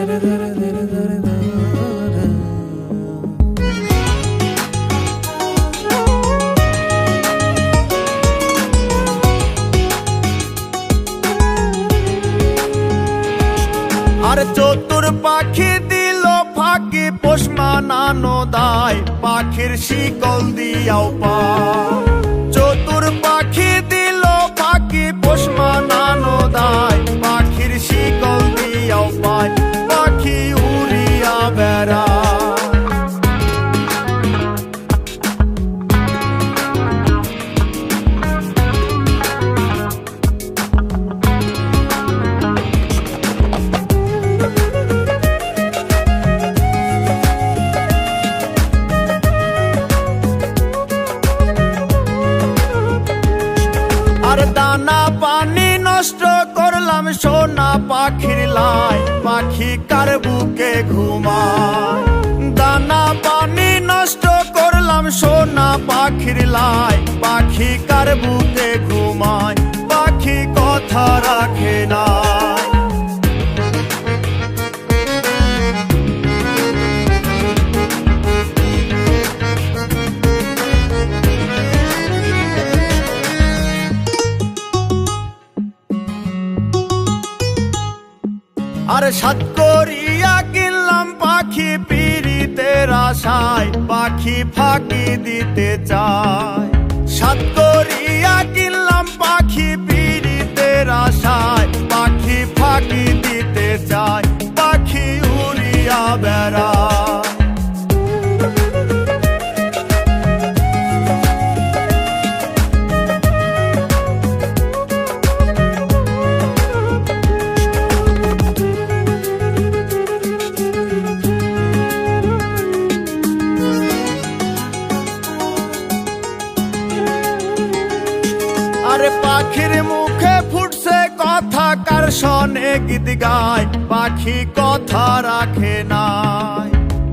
আর চতুর পাখি দিল ফাঁকি পোষ মানানো দায়, পাখির শিকল দিয়াও পায়। চতুর পাখি দিল ফাঁকি পোষ মানানো দায়, পাখির শিকল দিয়াও পায়। পাখি উড়িয়া বেড়ায়। আর দানা পানি নষ্ট করলাম সোনা পাখির লাই, পাখি কার বুকে ঘুমায়। দানা পানি নষ্ট করলাম সোনা পাখির লাই, পাখি কার বুকে ঘুমায়। পাখি কথা রাখে না। আর সাত করিয়া কিনলাম পাখি পিরিতের আশায়, পাখি ফাঁকি দিতে চায়। সাত করিয়া কিনলাম পাখি পিরিতের আশায়, পাখি ফাঁকি দিতে চায়। পাখি উড়িয়া বেড়ায়। আরে পাখির মুখে ফুটছে কথা, কার শোনে গীত গায়, পাখি কথা রাখে নাই।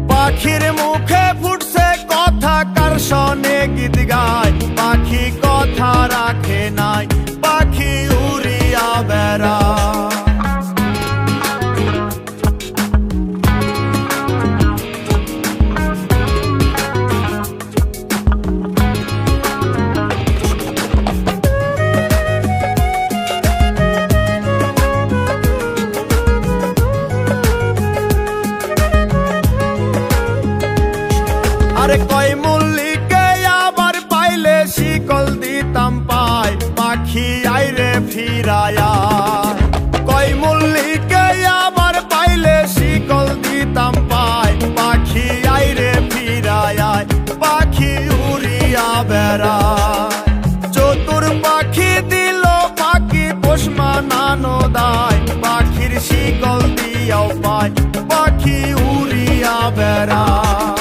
পাখির মুখে ফুটছে কথা, কার শোনে গীত গায়, পাখি কথা রাখে নাই। পাখি উড়িয়া বেড়ায়। আরে কয় মল্লিকে আবার পাইলে শিকল দিতাম পায়, পাখি আইরে ফিরায়া। কয় মল্লিকে আবার পাইলে শিকল দিতাম পায়, পাখি আইরে ফিরায়া। পাখি উড়িয়া বেড়ায়। চতুর পাখি দিল পাখি পোষ মানানো দায়, পাখির শিকল দিয়াও পায়। পাখি উড়িয়া বেড়ায়।